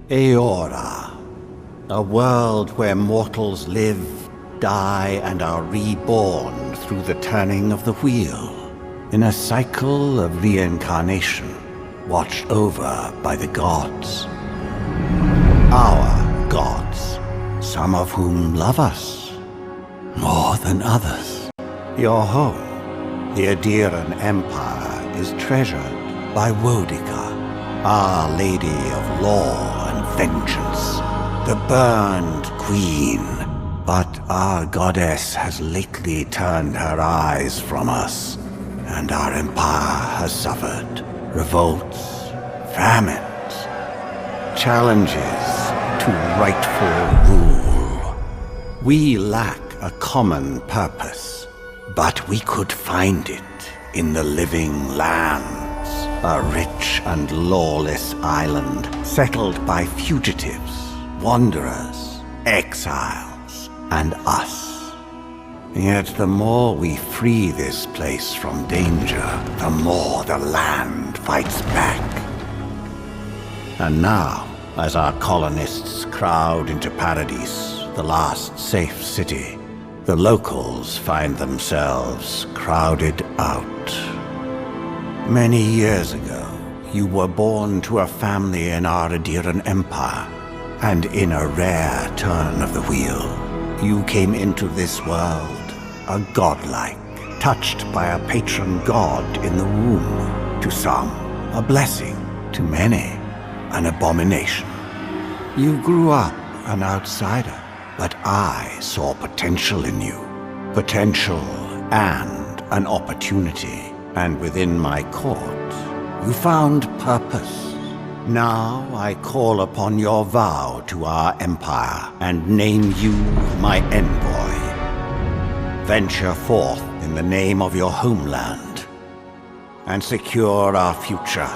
Eora, a world where mortals live, die, and are reborn through the turning of the wheel, in a cycle of reincarnation, watched over by the gods. Our gods, some of whom love us more than others. Your home, the Adiran Empire, is treasured by Wodica, Our Lady of Law and Vengeance, the Burned Queen. But our goddess has lately turned her eyes from us, and our empire has suffered revolts, famines, challenges to rightful rule. We lack a common purpose, but we could find it in the living lands. A rich and lawless island settled by fugitives, wanderers, exiles, and us. Yet the more we free this place from danger, the more the land fights back. And now, as our colonists crowd into Paradise, the last safe city, the locals find themselves crowded out. Many years ago, you were born to a family in our Adiran Empire, and in a rare turn of the wheel, you came into this world, a godlike, touched by a patron god in the womb. To some, a blessing; to many, an abomination. You grew up an outsider, but I saw potential in you. Potential and an opportunity. And within my court, you found purpose. Now I call upon your vow to our empire and name you my envoy. Venture forth in the name of your homeland and secure our future.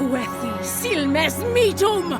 Quethi silmes mitum!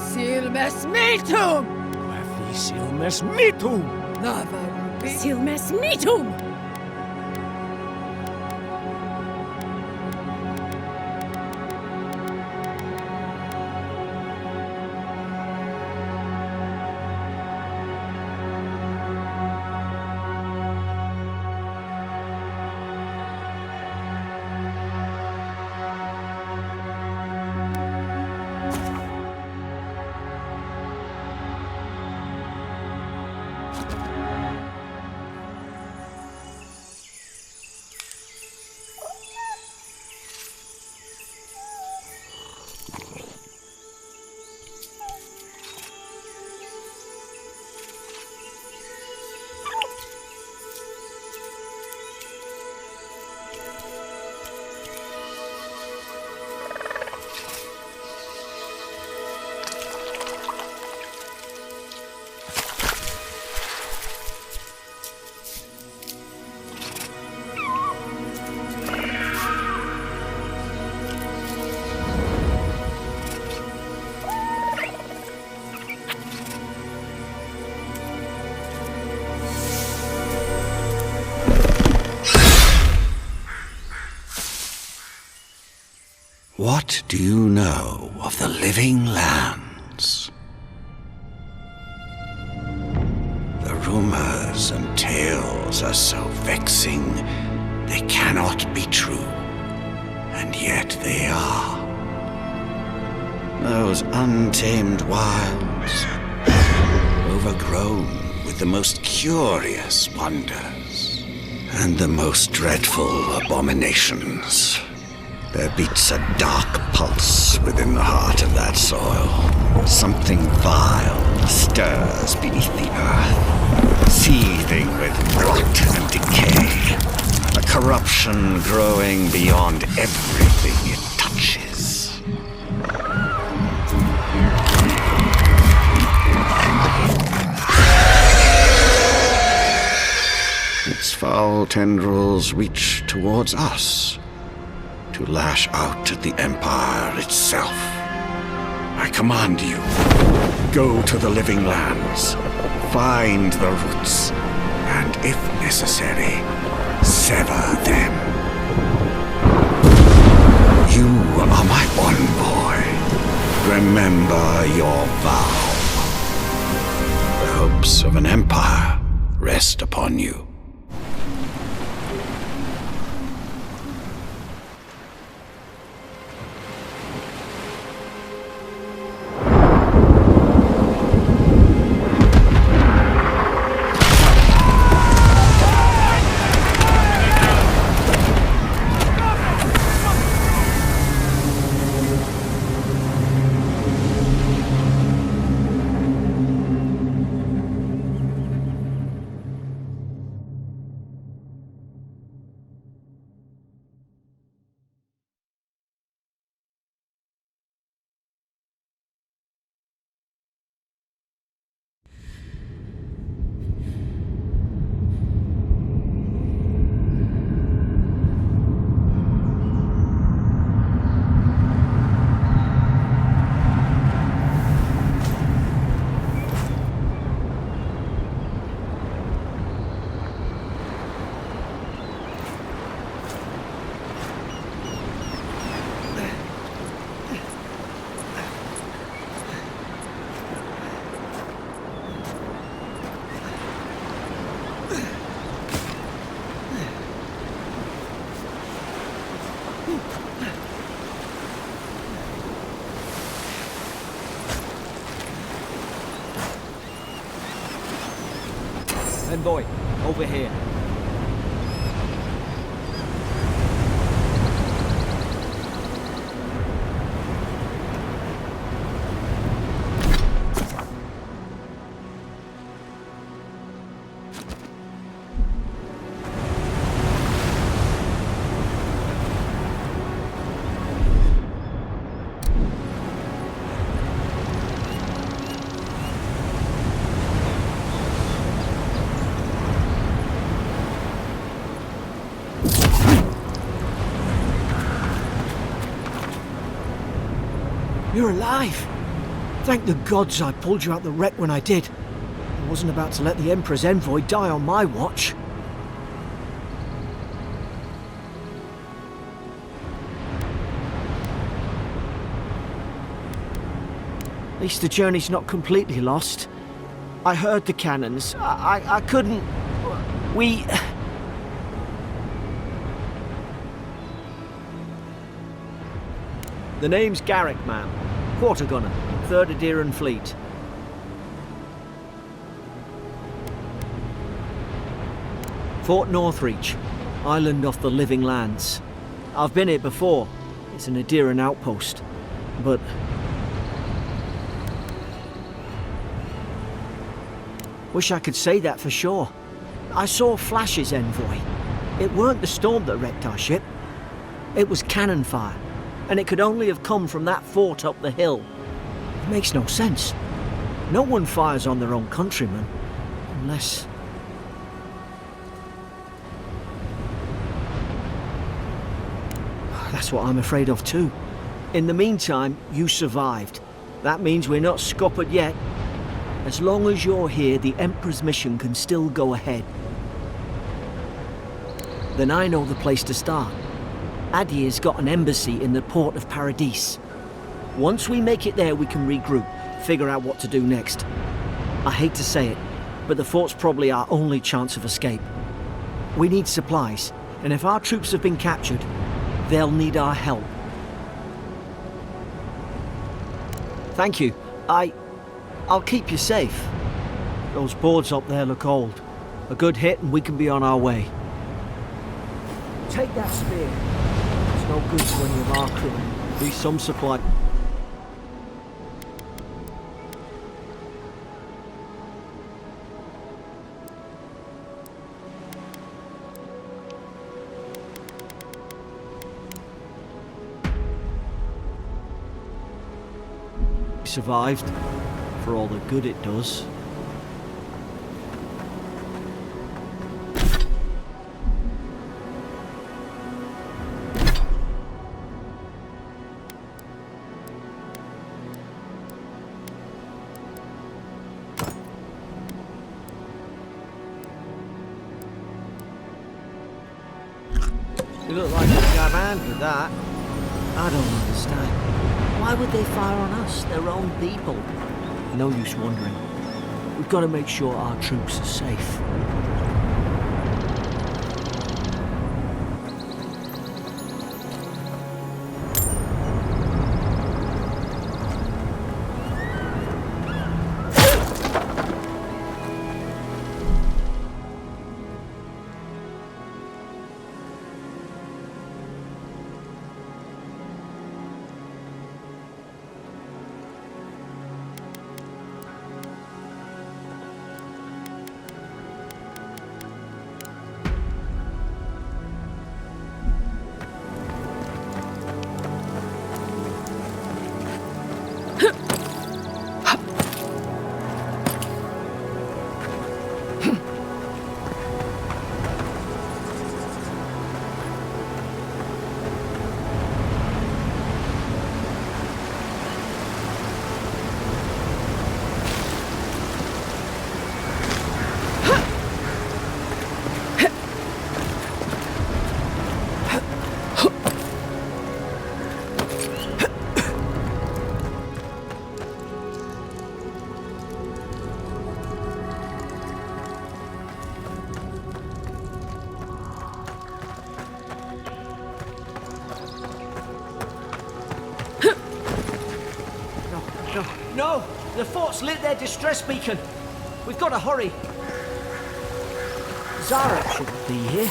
Silmes mitum! Quethi silmes mitum! Silmes mitum! What do you know of the living lands? The rumors and tales are so vexing, they cannot be true, and yet they are. Those untamed wilds, overgrown with the most curious wonders and the most dreadful abominations. There beats a dark pulse within the heart of that soil. Something vile stirs beneath the earth, seething with rot and decay. A corruption growing beyond everything it touches. Its foul tendrils reach towards us, to lash out at the Empire itself. I command you, go to the living lands, find the roots, and if necessary, sever them. You are my one boy. Remember your vow. The hopes of an empire rest upon you. Envoy, over here. You're alive! Thank the gods I pulled you out the wreck when I did. I wasn't about to let the Emperor's envoy die on my watch. At least the journey's not completely lost. I heard the cannons. I couldn't... We... The name's Garrick, ma'am. Quarter gunner, 3rd Adheran Fleet. Fort Northreach, island off the Living Lands. I've been here before. It's an Adheran outpost. But... wish I could say that for sure. I saw flashes, Envoy. It weren't the storm that wrecked our ship. It was cannon fire. And it could only have come from that fort up the hill. It makes no sense. No one fires on their own countrymen, unless... That's what I'm afraid of too. In the meantime, you survived. That means we're not scuppered yet. As long as you're here, the Emperor's mission can still go ahead. Then I know the place to start. Adir's got an embassy in the port of Paradis. Once we make it there, we can regroup, figure out what to do next. I hate to say it, but the fort's probably our only chance of escape. We need supplies, and if our troops have been captured, they'll need our help. Thank you. I'll keep you safe. Those boards up there look old. A good hit and we can be on our way. Take that spear. It's no good to any of our crew. At least some supply. Survived, for all the good it does. You look like you got a hand with that. I don't understand. Why would they fire on us, their own people? No use wondering. We've got to make sure our troops are safe. No! The fort's lit their distress beacon! We've got to hurry! Zara shouldn't be here.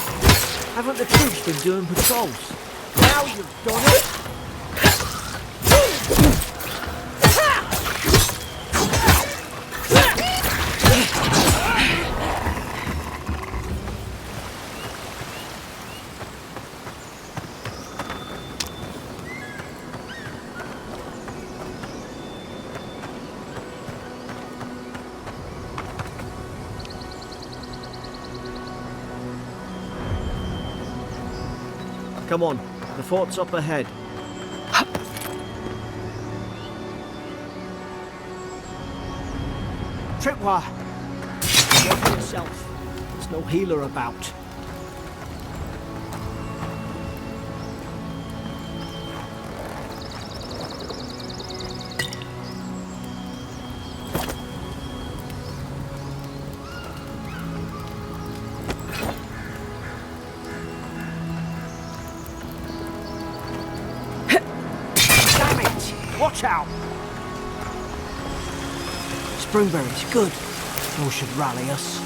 Haven't the troops been doing patrols? Now you've done it! Come on, the fort's up ahead. Tripwire! Go for yourself. There's no healer about. Watch out! Springberries, good. Those should rally us.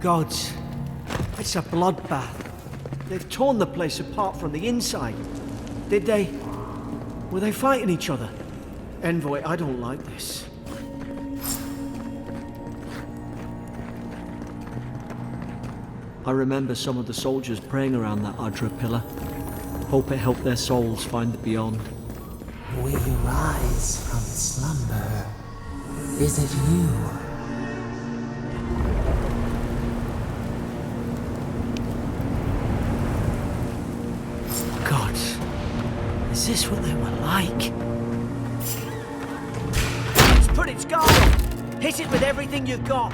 Gods, it's a bloodbath. They've torn the place apart from the inside. Did they? Were they fighting each other? Envoy, I don't like this. I remember some of the soldiers praying around that Adra pillar. Hope it helped their souls find the beyond. We rise from slumber. Is it you? Gods, is this what they were like? It's put its guard up! Hit it with everything you've got!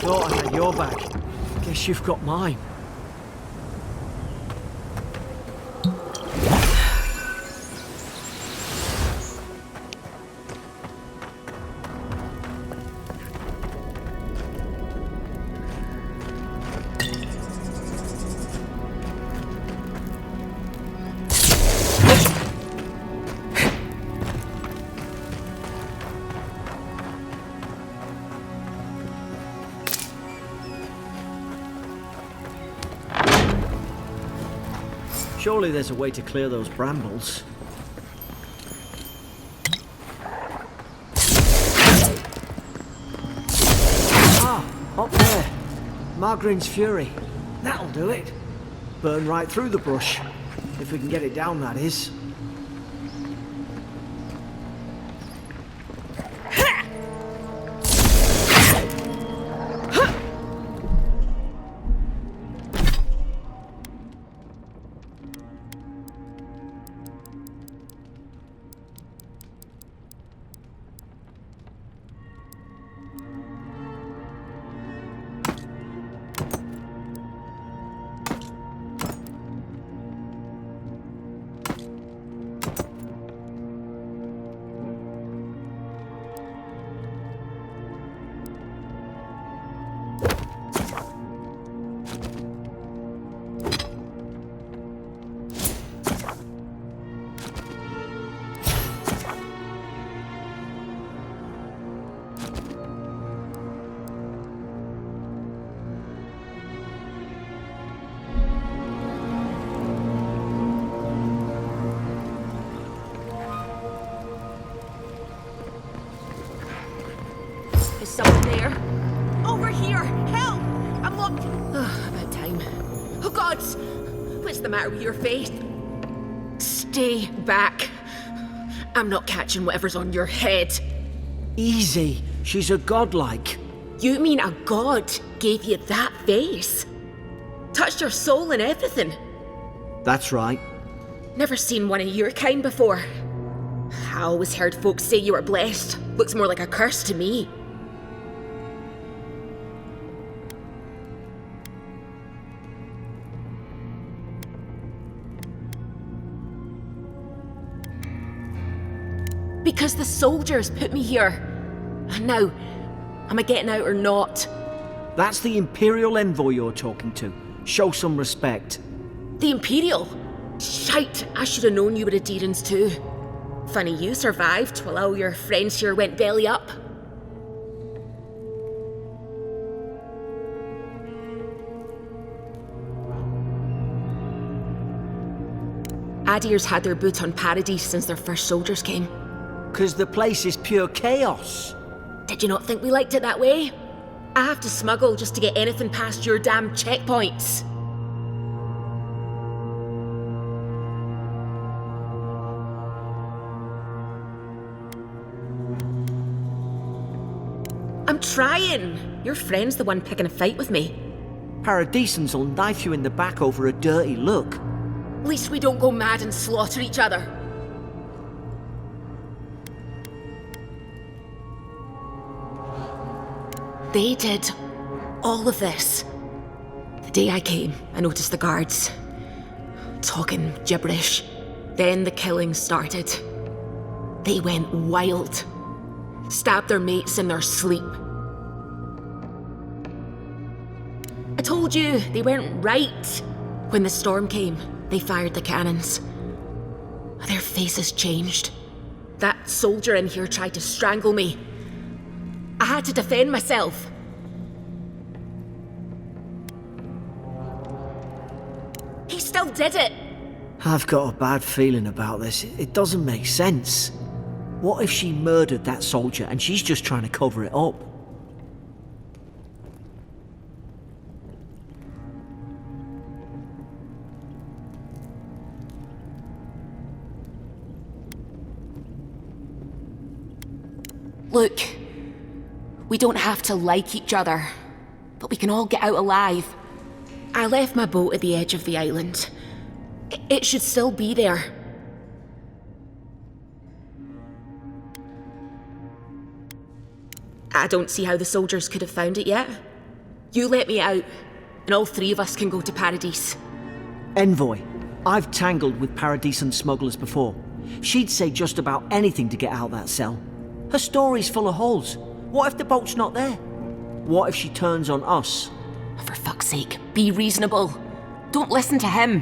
Thought I had your back. Guess you've got mine. Surely there's a way to clear those brambles. Ah! Up there. Margarine's Fury. That'll do it. Burn right through the brush. If we can get it down, that is. Is someone there? Over here! Help! I'm locked. About time. Oh, gods! What's the matter with your face? Stay back. I'm not catching whatever's on your head. Easy. She's a godlike. You mean a god gave you that face? Touched your soul and everything? That's right. Never seen one of your kind before. I always heard folks say you were blessed. Looks more like a curse to me. Because the soldiers put me here. Now, am I getting out or not? That's the Imperial envoy you're talking to. Show some respect. The Imperial? Shite, I should have known you were Adherents too. Funny you survived while all your friends here went belly up. Adir's had their boot on Paradise since their first soldiers came. 'Cause the place is pure chaos. Did you not think we liked it that way? I have to smuggle just to get anything past your damn checkpoints. I'm trying. Your friend's the one picking a fight with me. Paradisans will knife you in the back over a dirty look. At least we don't go mad and slaughter each other. They did all of this. The day I came, I noticed the guards talking gibberish. Then the killing started. They went wild. Stabbed their mates in their sleep. I told you, they weren't right. When the storm came, they fired the cannons. Their faces changed. That soldier in here tried to strangle me. I had to defend myself. He still did it. I've got a bad feeling about this. It doesn't make sense. What if she murdered that soldier and she's just trying to cover it up? Look, we don't have to like each other, but we can all get out alive. I left my boat at the edge of the island. It should still be there. I don't see how the soldiers could have found it yet. You let me out, and all three of us can go to Paradise. Envoy, I've tangled with Paradisan smugglers before. She'd say just about anything to get out that cell. Her story's full of holes. What if the boat's not there? What if she turns on us? For fuck's sake, be reasonable. Don't listen to him.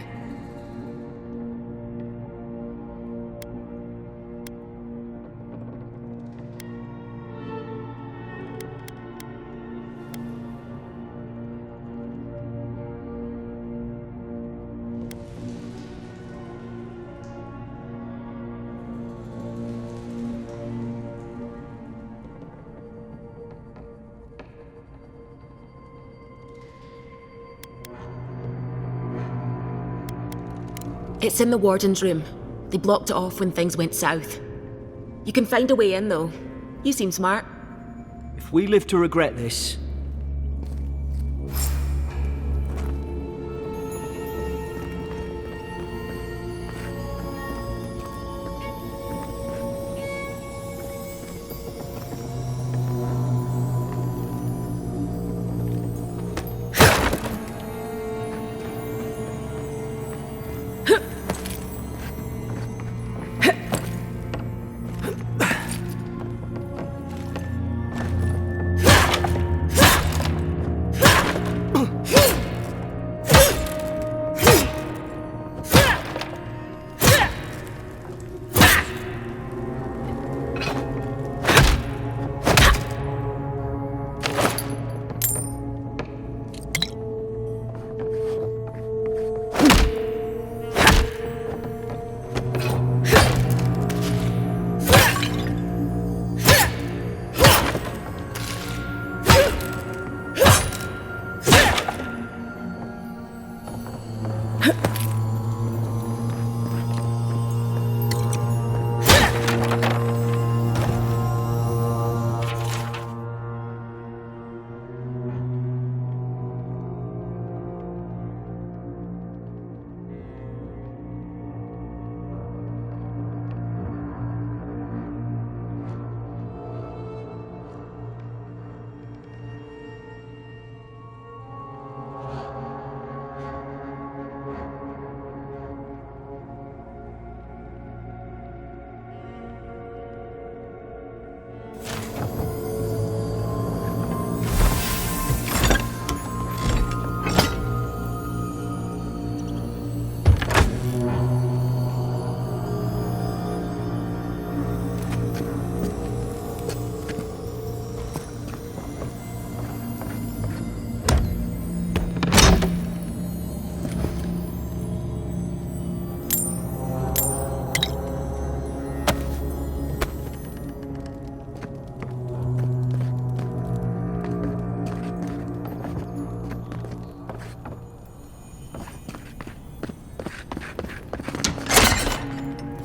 It's in the warden's room. They blocked it off when things went south. You can find a way in, though. You seem smart. If we live to regret this...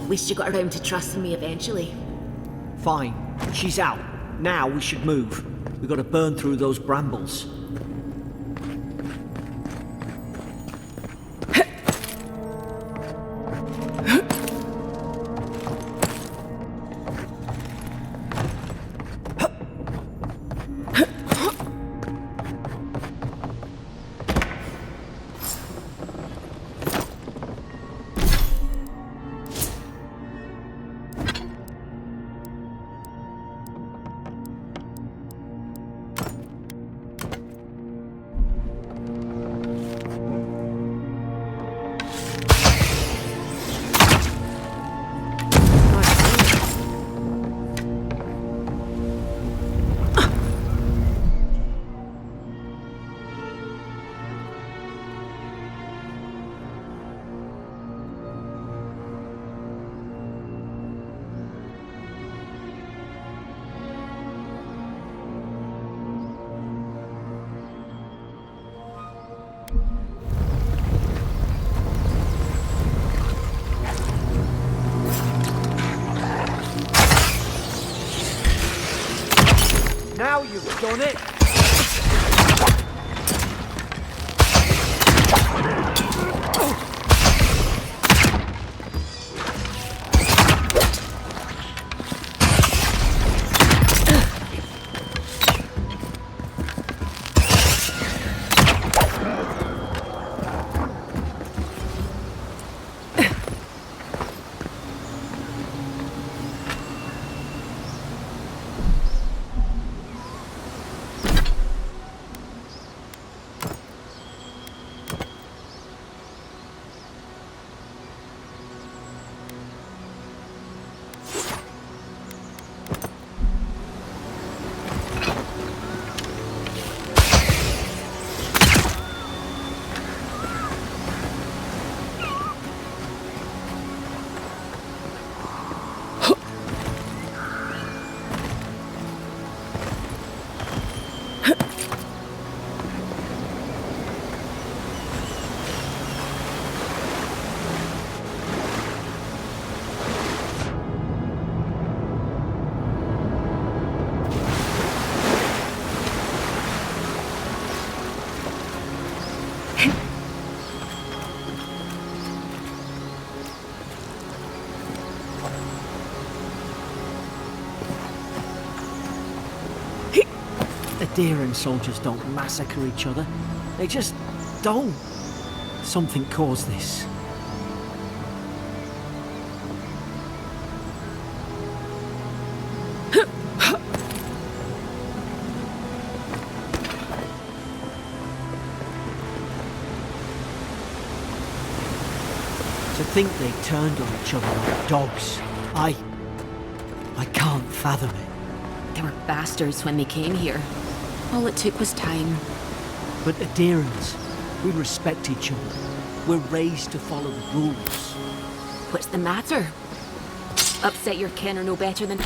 Least you got around to trusting me eventually. Fine. She's out. Now we should move. We've got to burn through those brambles. Now you've done it! Adherent soldiers don't massacre each other. They just don't. Something caused this. To think they turned on each other like dogs. I can't fathom it. They were bastards when they came here. All it took was time. But adherents, we respect each other. We're raised to follow the rules. What's the matter? Upset your kin are no better than...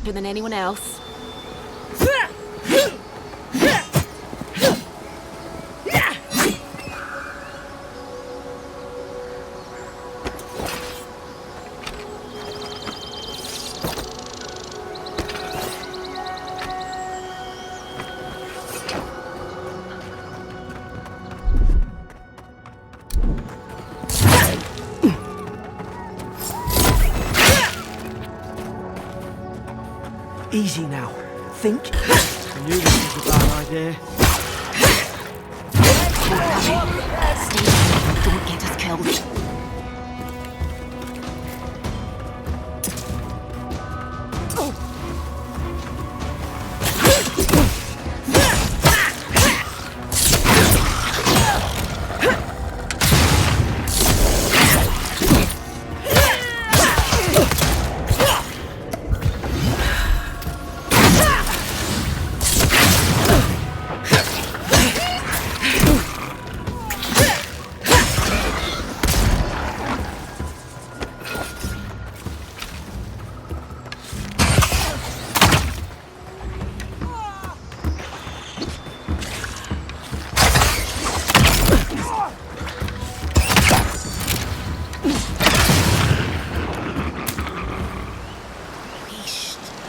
than anyone else. Easy now. Think. I knew this was a bad idea. Stay down. Don't get us killed.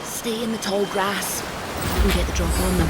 Stay in the tall grass. You can get the drop on them.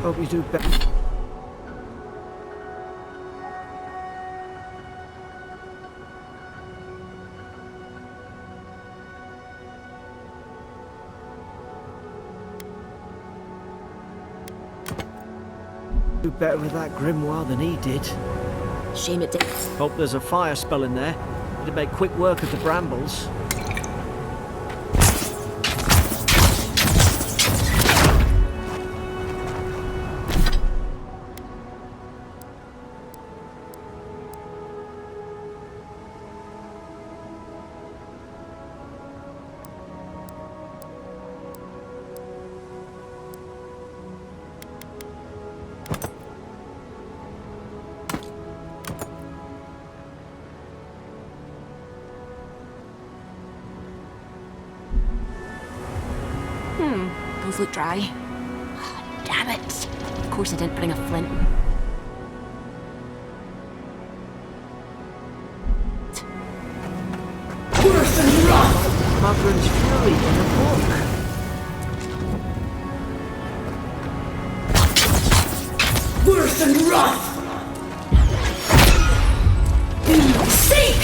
Hope you do better. Do better with that grimoire than he did. Shame it did. Hope there's a fire spell in there. It'd make quick work of the brambles. Those look dry. Oh, damn it. Of course I didn't bring a flint. Worse than rough! Mugren's Fury in the book. Worse than rough! Seek!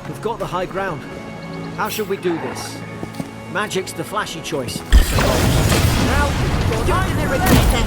We've got the high ground. How should we do this? Magic's the flashy choice. Now, You're gonna regret this.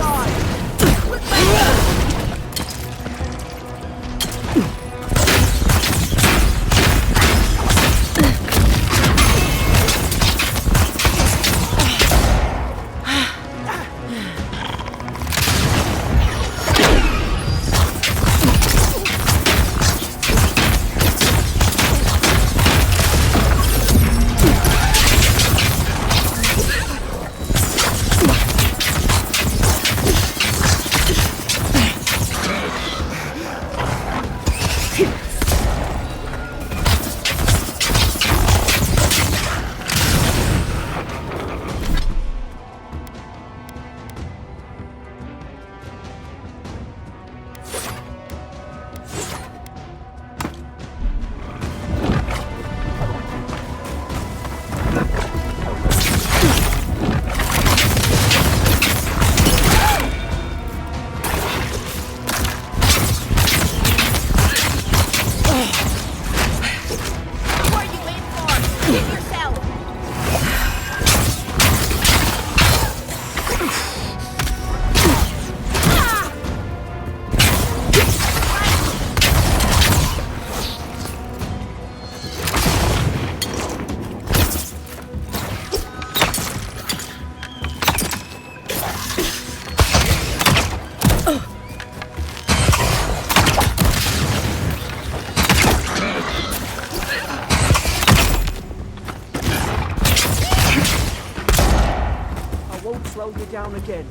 slow you down again.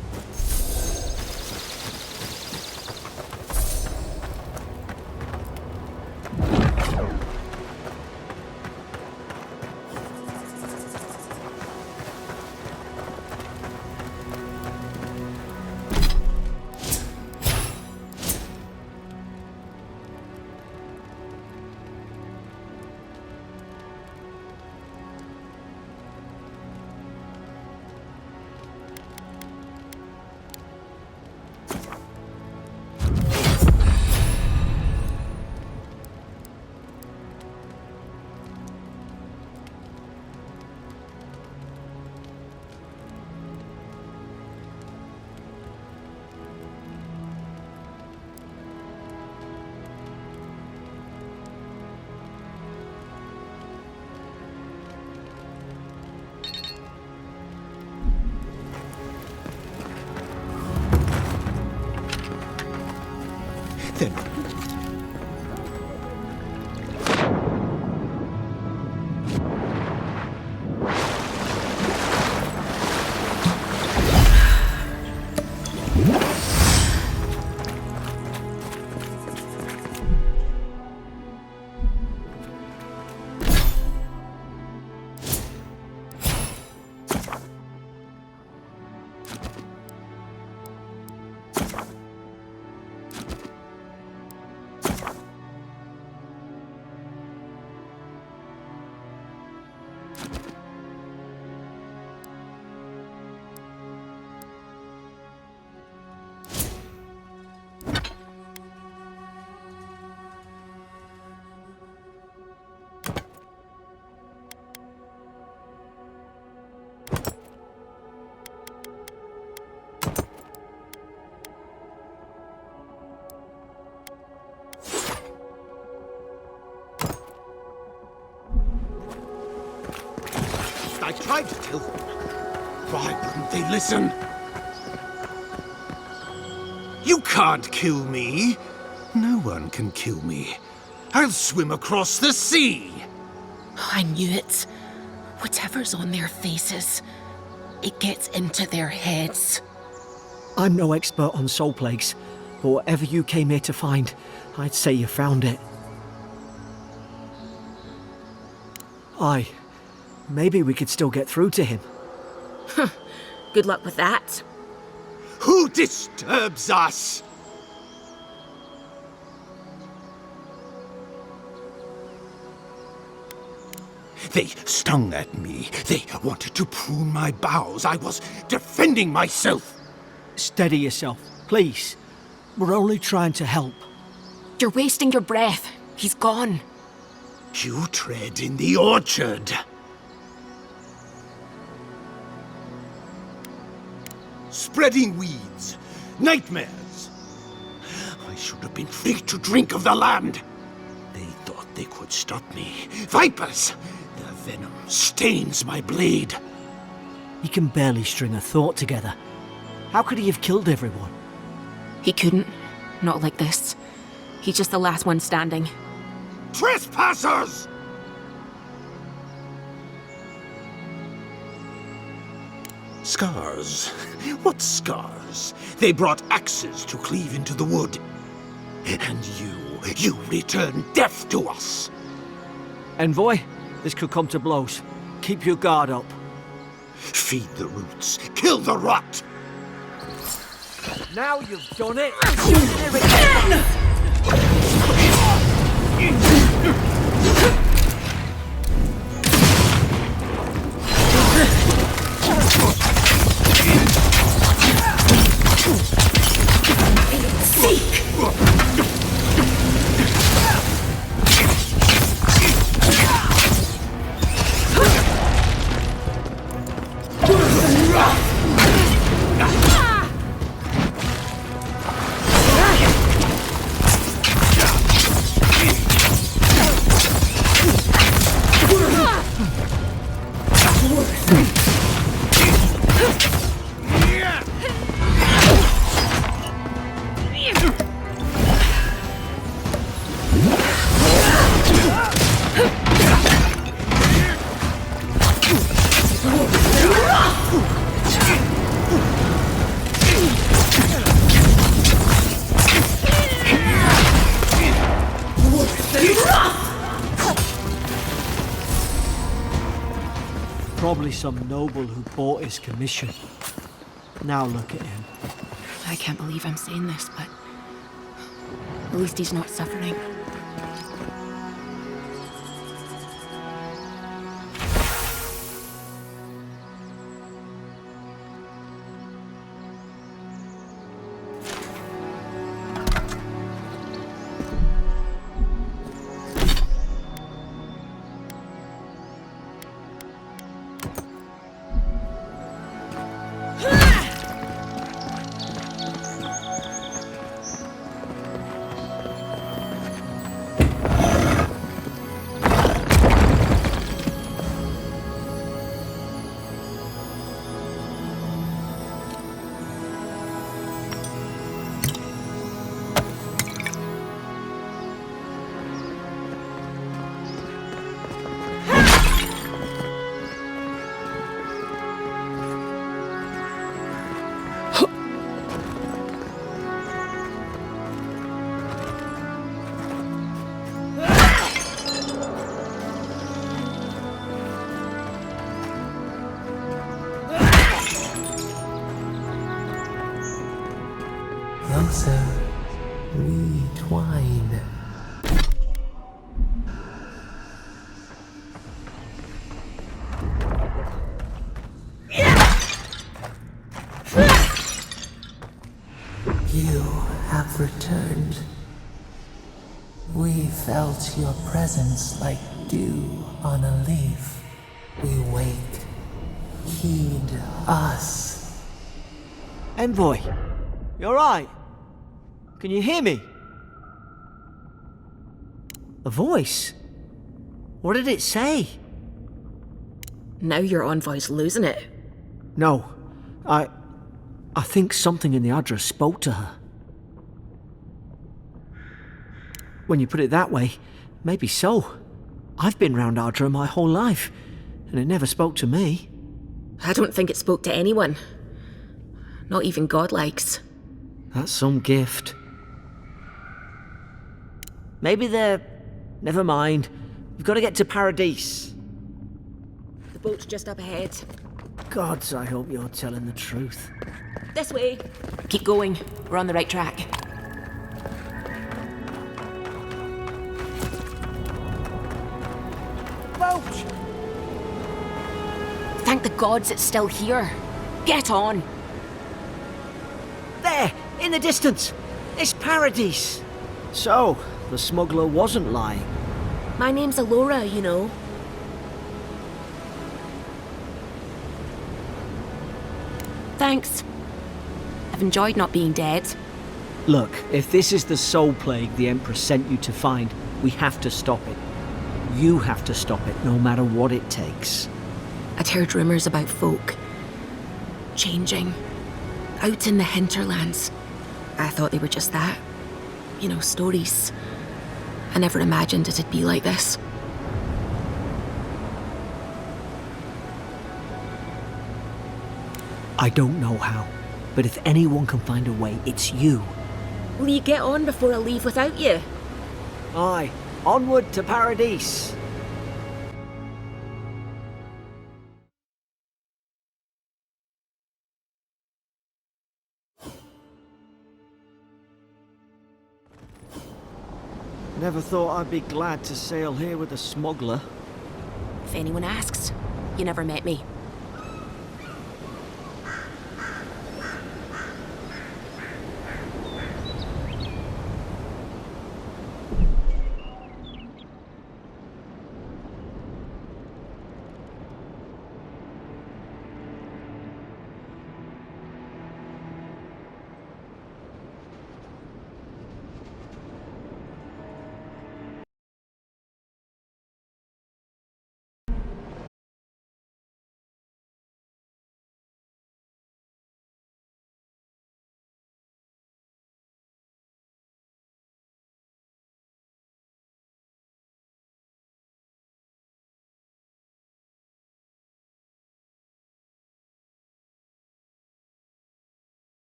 I tried to tell them. Why wouldn't they listen? You can't kill me. No one can kill me. I'll swim across the sea. I knew it. Whatever's on their faces, it gets into their heads. I'm no expert on soul plagues, but whatever you came here to find, I'd say you found it. Aye. Maybe we could still get through to him. Good luck with that. Who disturbs us? They stung at me. They wanted to prune my boughs. I was defending myself. Steady yourself, please. We're only trying to help. You're wasting your breath. He's gone. You tread in the orchard. Spreading weeds. Nightmares. I should have been free to drink of the land. They thought they could stop me. Vipers! Their venom stains my blade. He can barely string a thought together. How could he have killed everyone? He couldn't. Not like this. He's just the last one standing. Trespassers! Scars? What scars? They brought axes to cleave into the wood. And you return death to us. Envoy, this could come to blows. Keep your guard up. Feed the roots. Kill the rot! Now you've done it! Probably some noble who bought his commission. Now look at him. I can't believe I'm saying this, but at least he's not suffering. Closer, we twine. have returned. We felt your presence like dew on a leaf. We wait. Heed us. Envoy, you alright? Can you hear me? A voice? What did it say? Now your envoy's losing it. No, I think something in the Adra spoke to her. When you put it that way, maybe so. I've been round Adra my whole life, and it never spoke to me. I don't think it spoke to anyone. Not even godlikes. That's some gift. Maybe they're... Never mind. We've got to get to Paradise. The boat's just up ahead. Gods, I hope you're telling the truth. This way. Keep going. We're on the right track. Boat! Thank the gods it's still here. Get on. There! In the distance! It's Paradise! So, the smuggler wasn't lying. My name's Alora, you know. Thanks. I've enjoyed not being dead. Look, if this is the soul plague the Empress sent you to find, we have to stop it. You have to stop it, no matter what it takes. I'd heard rumours about folk changing out in the hinterlands. I thought they were just that. You know, stories. I never imagined it'd be like this. I don't know how, but if anyone can find a way, it's you. Will you get on before I leave without you? Aye, onward to Paradise. Never thought I'd be glad to sail here with a smuggler. If anyone asks, you never met me.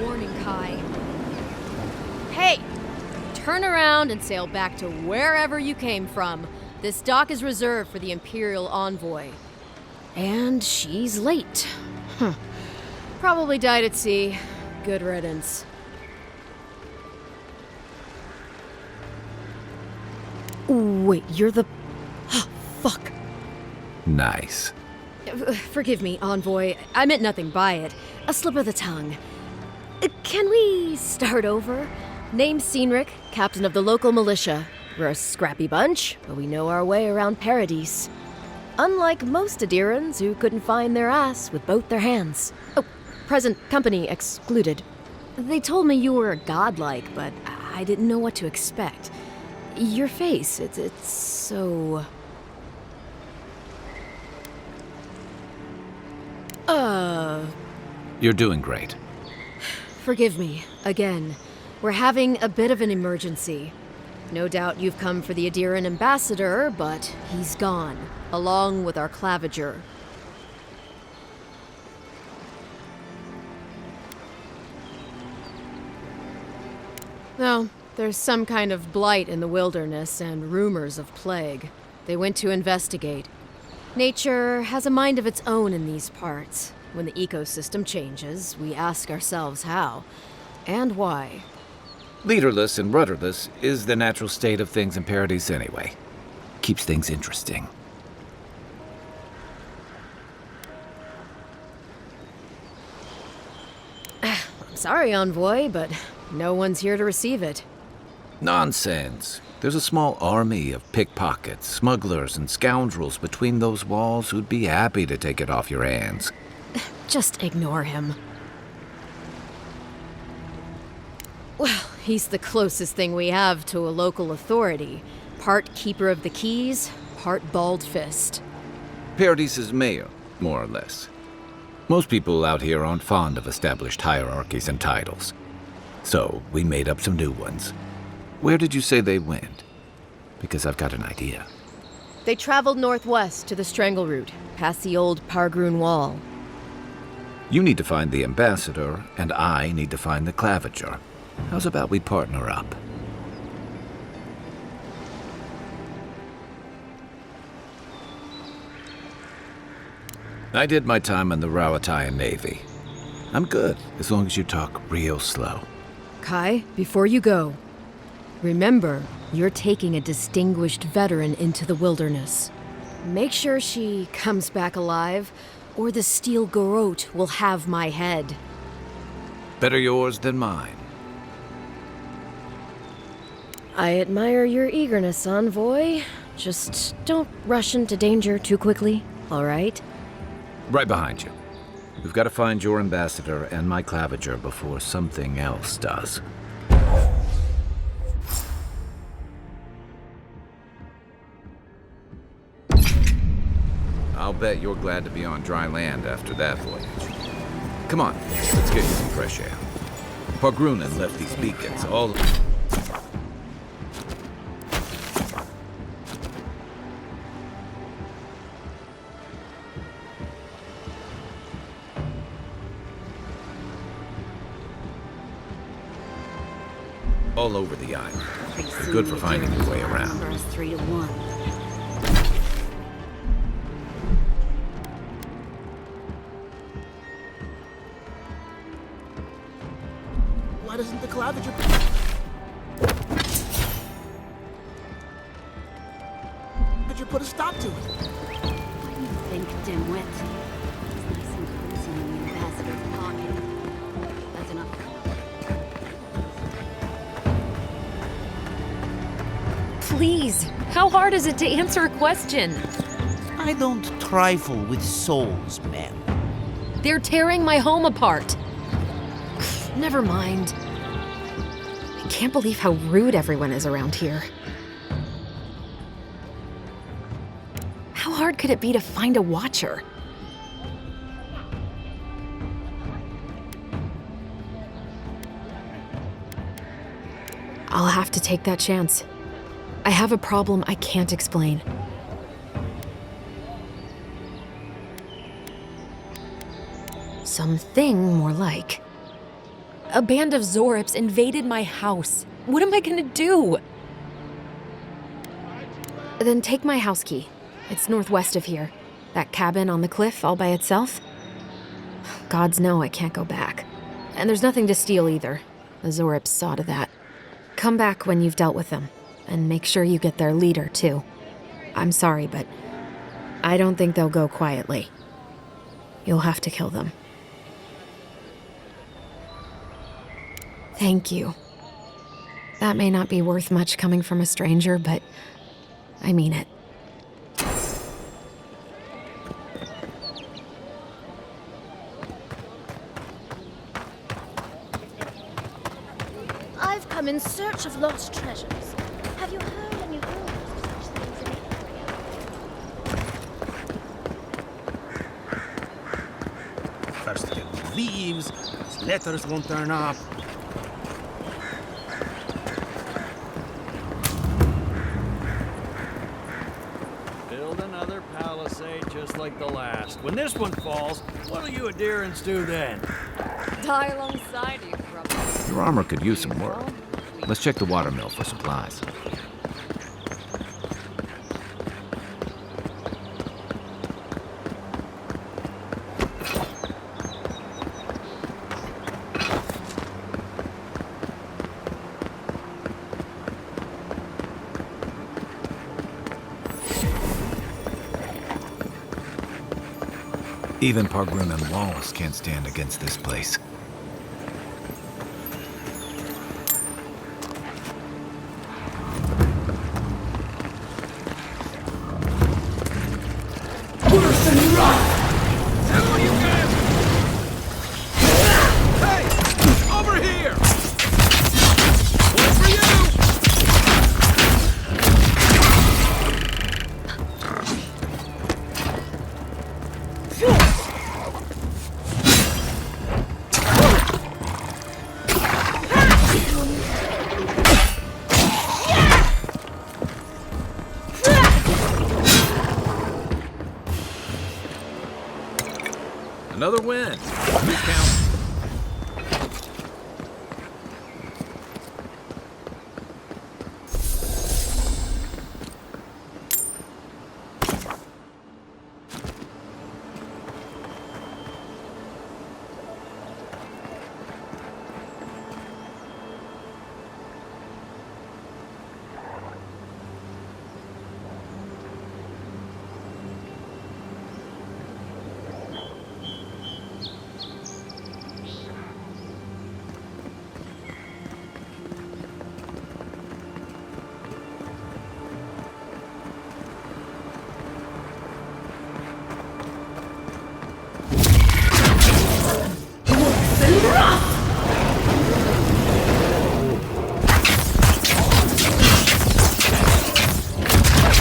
Warning, Kai. Hey! Turn around and sail back to wherever you came from. This dock is reserved for the Imperial Envoy. And she's late. Huh. Probably died at sea. Good riddance. Wait, you're the... Fuck. Nice. Forgive me, Envoy. I meant nothing by it. A slip of the tongue. Can we start over? Name's Cynric, captain of the local militia. We're a scrappy bunch, but we know our way around Paradise. Unlike most Adirans who couldn't find their ass with both their hands. Oh, present company excluded. They told me you were godlike, but I didn't know what to expect. Your face, it's so... You're doing great. Forgive me, again. We're having a bit of an emergency. No doubt you've come for the Adiran ambassador, but he's gone, along with our claviger. No, there's some kind of blight in the wilderness and rumors of plague. They went to investigate. Nature has a mind of its own in these parts. When the ecosystem changes, we ask ourselves how and why. Leaderless and rudderless is the natural state of things in Paradise anyway. Keeps things interesting. I'm sorry, Envoy, but no one's here to receive it. Nonsense. There's a small army of pickpockets, smugglers, and scoundrels between those walls who'd be happy to take it off your hands. Just ignore him. Well, he's the closest thing we have to a local authority. Part keeper of the keys, part bald fist. Paradise's mayor, more or less. Most people out here aren't fond of established hierarchies and titles. So we made up some new ones. Where did you say they went? Because I've got an idea. They traveled northwest to the Strangle Route, past the old Pargroon Wall. You need to find the ambassador, and I need to find the claviger. How's about we partner up? I did my time in the Rawatayan Navy. I'm good, as long as you talk real slow. Kai, before you go, remember, you're taking a distinguished veteran into the wilderness. Make sure she comes back alive, or the steel garrote will have my head. Better yours than mine. I admire your eagerness, Envoy. Just don't rush into danger too quickly, all right? Right behind you. We've got to find your ambassador and my claviger before something else does. I'll bet you're glad to be on dry land after that voyage. Come on, let's get you some fresh air. Pargrunen left these beacons all... all over the island. Good for finding your way around. 3-1. Why doesn't the claviger... Could you put a stop to it? What do you think, dimwit? It's nice and cozy in the ambassador's pocket. That's enough. Please, how hard is it to answer a question? I don't trifle with souls, ma'am. They're tearing my home apart. Never mind. I can't believe how rude everyone is around here. How hard could it be to find a watcher? I'll have to take that chance. I have a problem I can't explain. Something more like. A band of Zorips invaded my house. What am I gonna do? Then take my house key. It's northwest of here. That cabin on the cliff all by itself? Gods know I can't go back. And there's nothing to steal either. The Zorips saw to that. Come back when you've dealt with them, and make sure you get their leader, too. I'm sorry, but I don't think they'll go quietly. You'll have to kill them. Thank you. That may not be worth much coming from a stranger, but I mean it. I've come in search of lost treasures. Have you heard any rumors of such things in the area? First kill leaves, his letters won't turn up. Build another palisade just like the last. When this one falls, what'll you adherents do then? Die alongside you, brother. Your armor could use some work. Let's check the watermill for supplies. Even Pargrunan walls can't stand against this place. Over here! One for you! Another win. Count.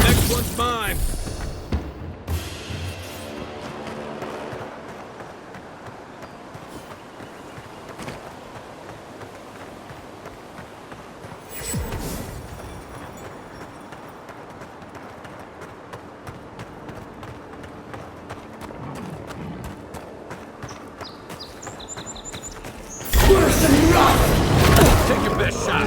Next one's mine. Take your best shot.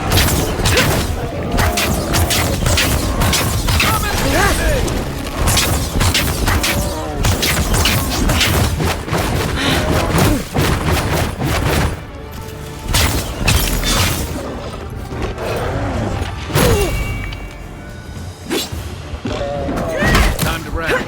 Time to rally.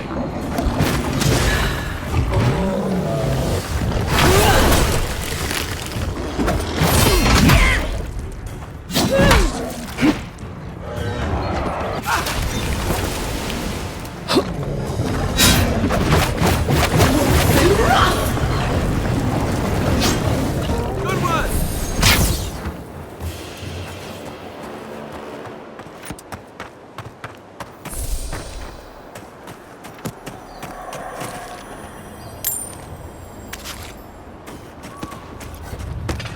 Good one!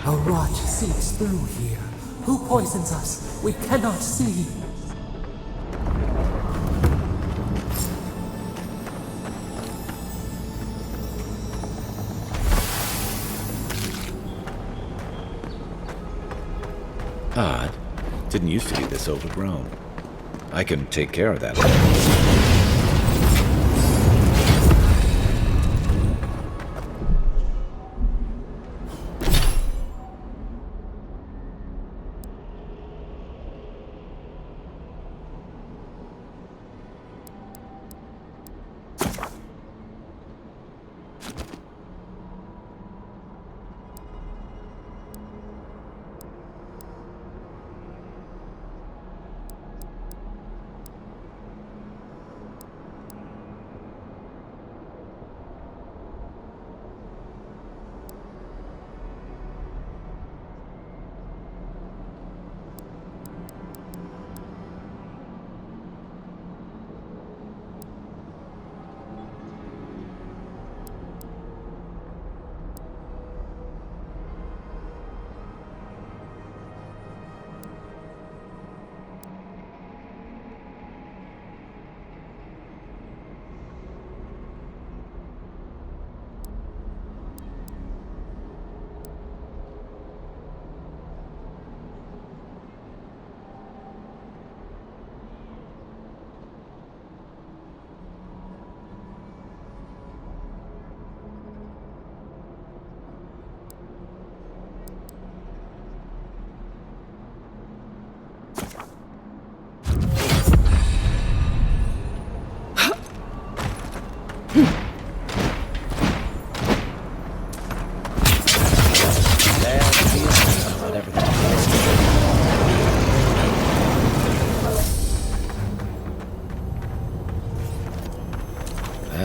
A rot seeps through here. Who poisons us? We cannot see. Odd. Didn't used to be this overgrown. I can take care of that.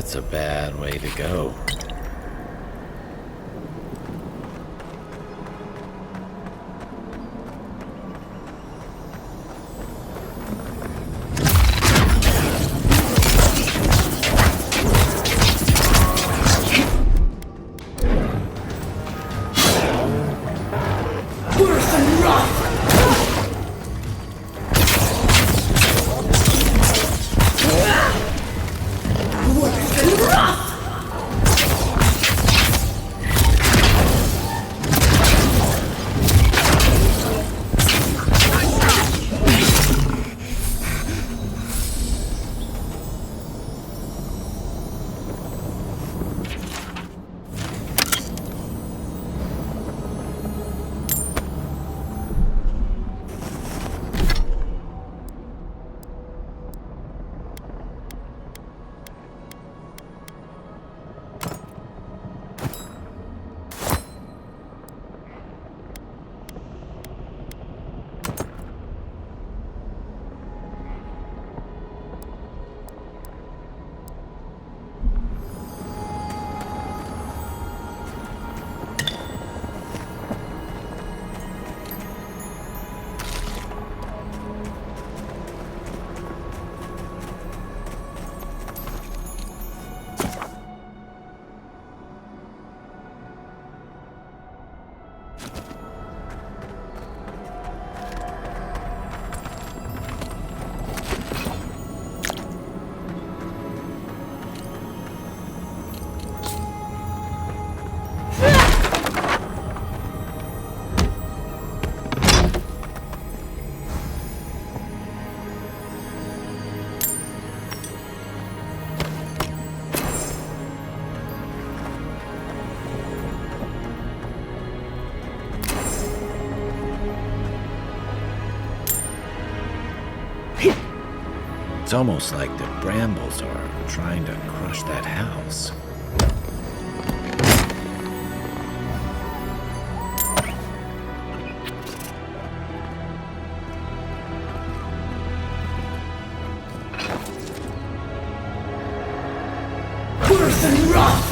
That's a bad way to go. It's almost like the brambles are trying to crush that house. Worse than rough!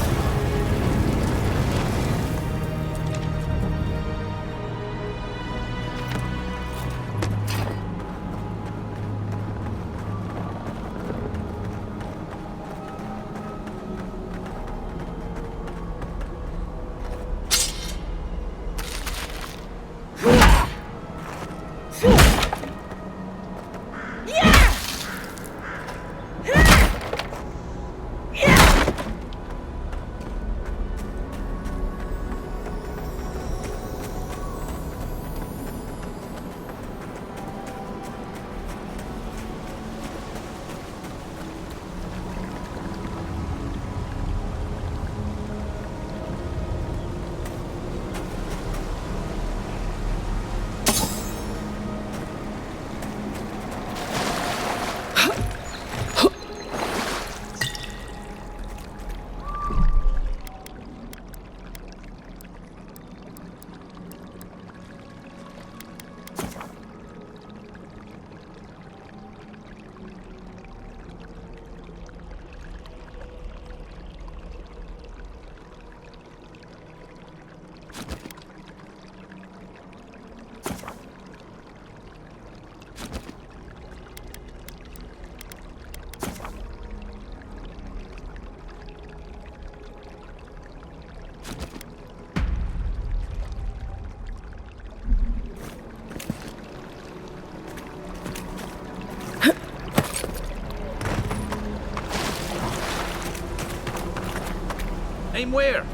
Aim where?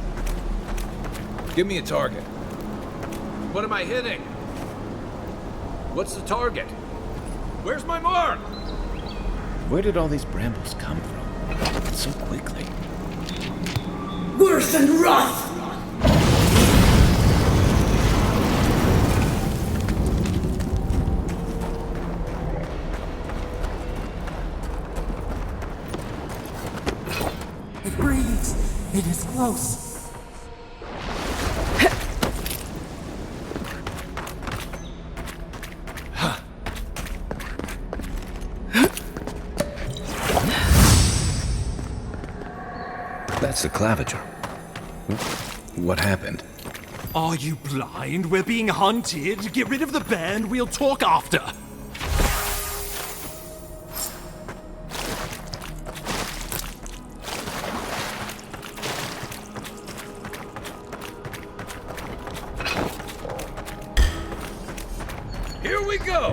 Give me a target. What am I hitting? What's the target? Where's my mark? Where did all these brambles come from? So quickly. Worse than rough! It breathes. It is close. It's the Claviger. What happened? Are you blind? We're being hunted. Get rid of the band. We'll talk after. Here we go!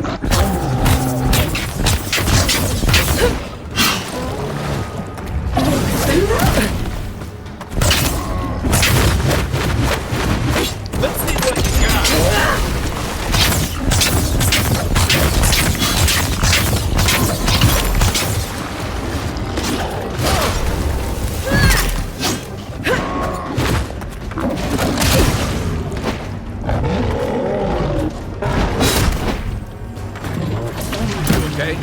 Let's see what you got. Okay?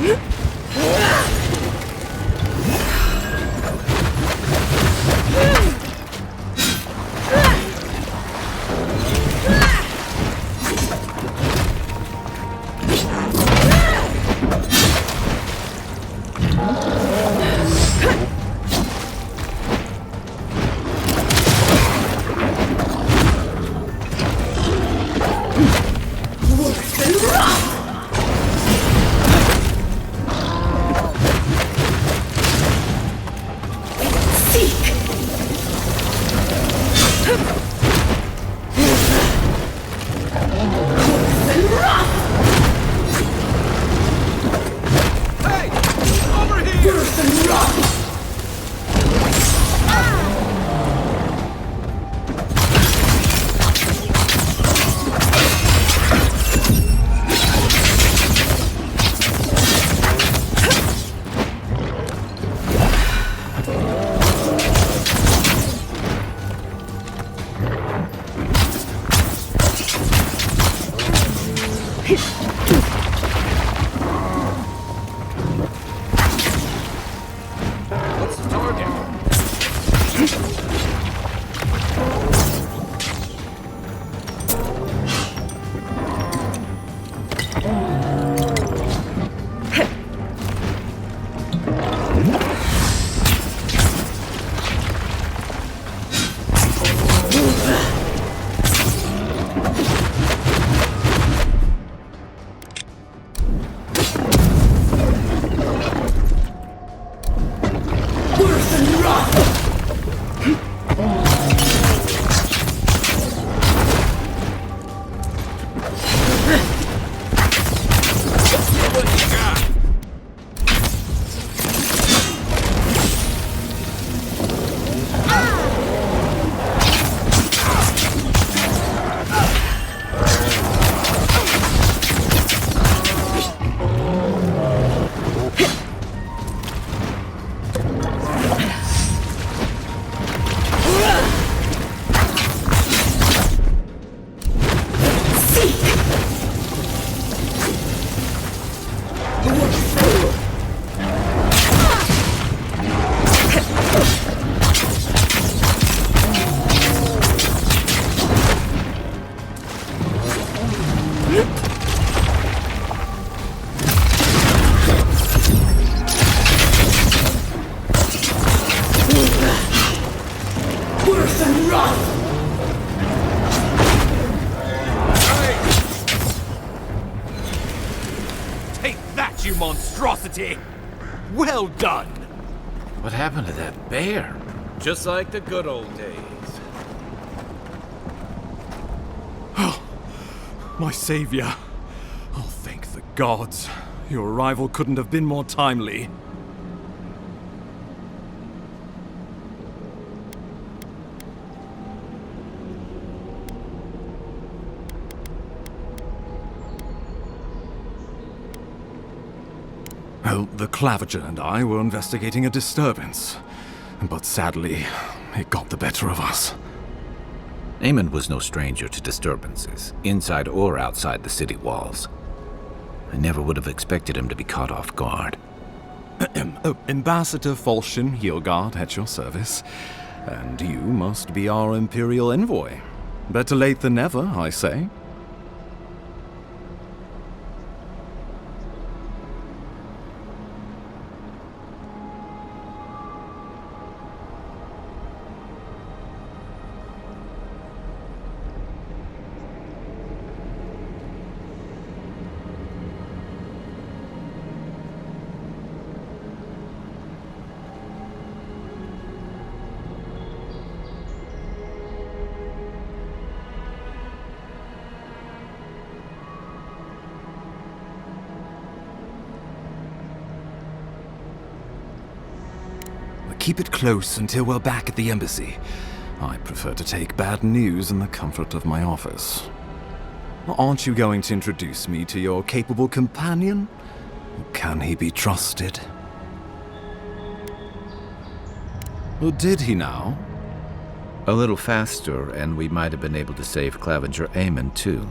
What's the target? Take that, you monstrosity! Well done! What happened to that bear? Just like the good old days. My savior. Oh, thank the gods. Your arrival couldn't have been more timely. Well, the Claviger and I were investigating a disturbance. But sadly, it got the better of us. Eamon was no stranger to disturbances, inside or outside the city walls. I never would have expected him to be caught off guard. Ambassador Falchion Heelguard at your service. And you must be our Imperial envoy. Better late than never, I say. keep it close until we're back at the embassy. I prefer to take bad news in the comfort of my office. Aren't you going to introduce me to your capable companion? Can he be trusted? Or did he now? A little faster, and we might have been able to save Clavenger Aemon, too.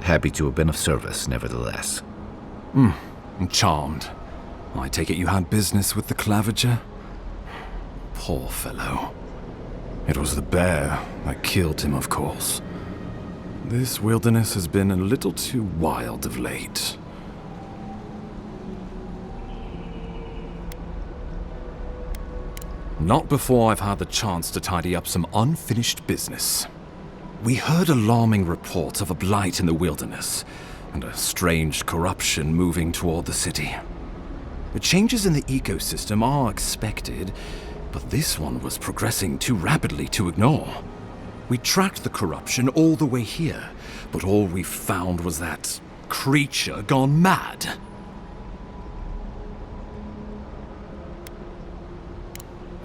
Happy to have been of service, nevertheless. I'm charmed. I take it you had business with the Clavenger? Poor fellow. It was the bear that killed him, of course. This wilderness has been a little too wild of late. Not before I've had the chance to tidy up some unfinished business. We heard alarming reports of a blight in the wilderness, and a strange corruption moving toward the city. The changes in the ecosystem are expected, but this one was progressing too rapidly to ignore. We tracked the corruption all the way here, but all we found was that creature gone mad.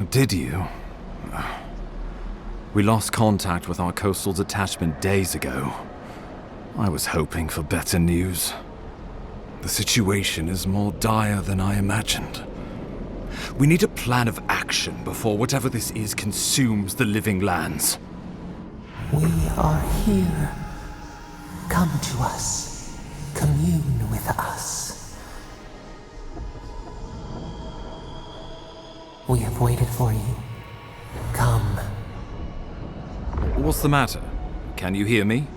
Did you? We lost contact with our coastal detachment days ago. I was hoping for better news. The situation is more dire than I imagined. We need a plan of action before whatever this is consumes the living lands. We are here. Come to us. Commune with us. We have waited for you. Come. What's the matter? Can you hear me?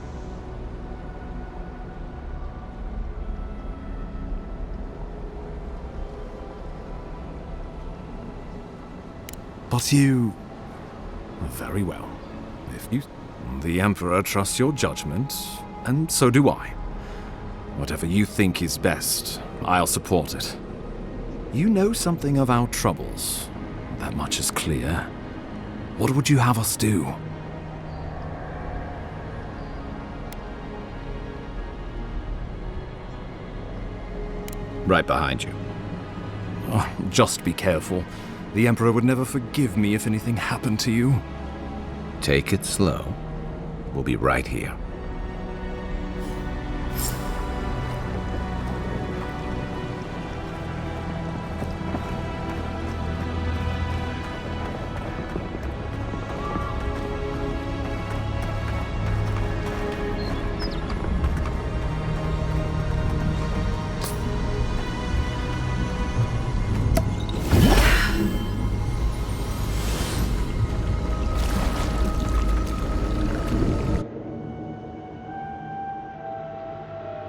But you... Very well. If you... The Emperor trusts your judgment, and so do I. Whatever you think is best, I'll support it. You know something of our troubles. That much is clear. What would you have us do? Right behind you. Oh, just be careful. The Emperor would never forgive me if anything happened to you. Take it slow. We'll be right here.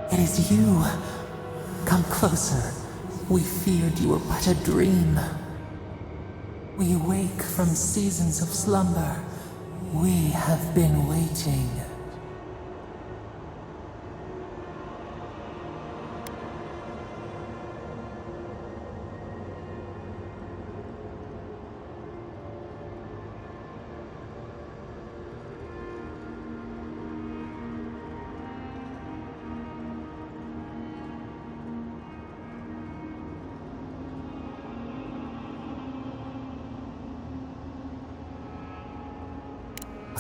It is you. Come closer. We feared you were but a dream. We wake from seasons of slumber. We have been waiting.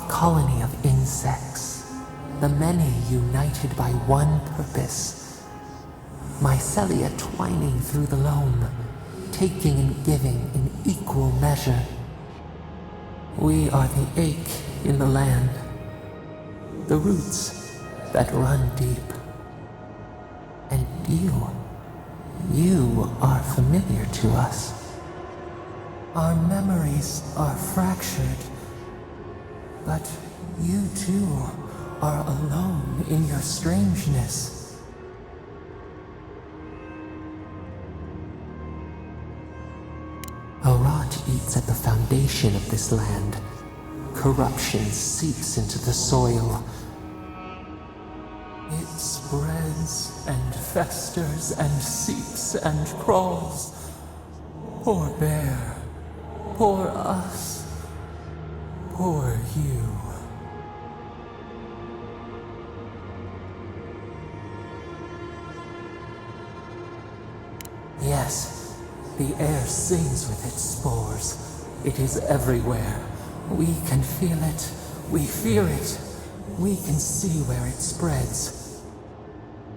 Colony of insects, the many united by one purpose. Mycelia twining through the loam, taking and giving in equal measure. We are the ache in the land, the roots that run deep. And you are familiar to us. Our memories are fractured, but you too are alone in your strangeness. A rot eats at the foundation of this land. Corruption seeps into the soil. It spreads and festers and seeps and crawls. Poor bear, poor us. Poor you. Yes, The air sings with its spores. It is everywhere. We can feel it. We fear it. We can see where it spreads.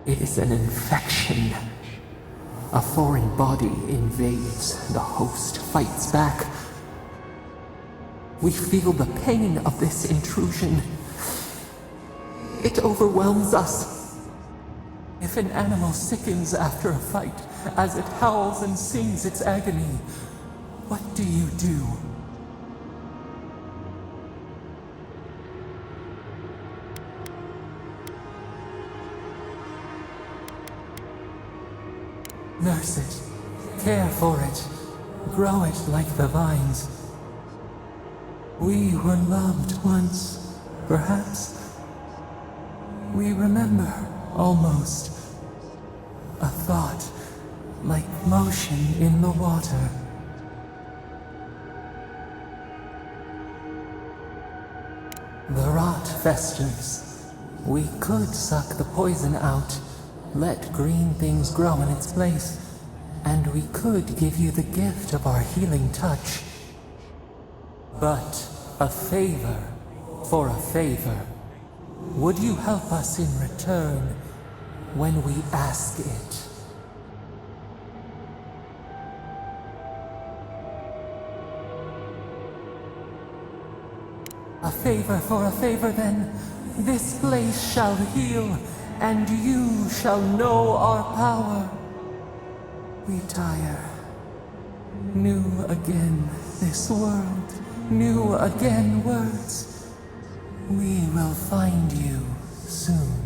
It is an infection. A foreign body invades. The host fights back. We feel the pain of this intrusion. It overwhelms us. If an animal sickens after a fight, as it howls and sings its agony, what do you do? Nurse it, care for it, grow it like the vines. We were loved once, perhaps. We remember, almost. A thought, like motion in the water. The rot festers. We could suck the poison out, let green things grow in its place, and we could give you the gift of our healing touch. But a favor for a favor. Would you help us in return when we ask it? A favor for a favor then. This place shall heal, and you shall know our power. We tire. New again this world, new again words. We will find you soon.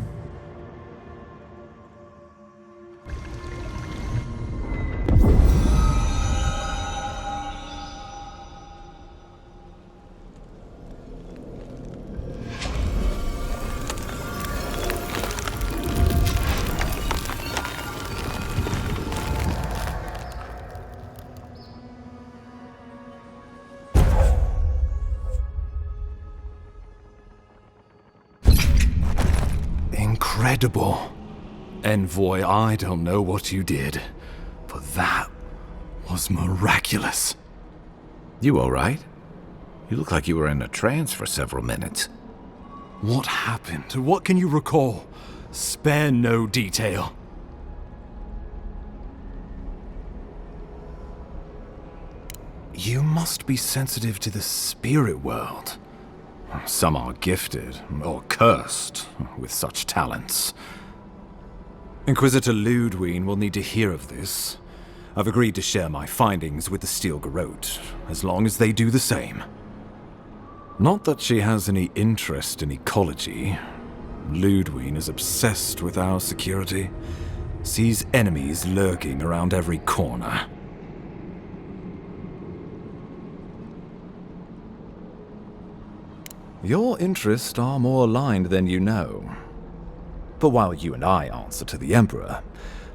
Incredible. Envoy, I don't know what you did, but that was miraculous. You all right? You look like you were in a trance for several minutes. What happened? What can you recall? Spare no detail. You must be sensitive to the spirit world. Some are gifted, or cursed, with such talents. Inquisitor Ludwine will need to hear of this. I've agreed to share my findings with the Steel Garrote, as long as they do the same. Not that she has any interest in ecology. Ludwine is obsessed with our security, sees enemies lurking around every corner. Your interests are more aligned than you know. But while you and I answer to the Emperor,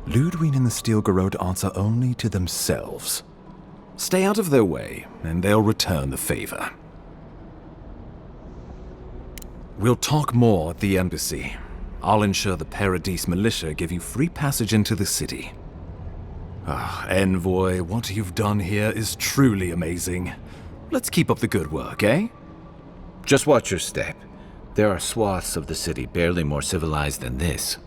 Ludwine and the Steel Garrote answer only to themselves. Stay out of their way, and they'll return the favor. We'll talk more at the embassy. I'll ensure the Paradise militia give you free passage into the city. Envoy, what you've done here is truly amazing. Let's keep up the good work, eh? Just watch your step. There are swaths of the city barely more civilized than this.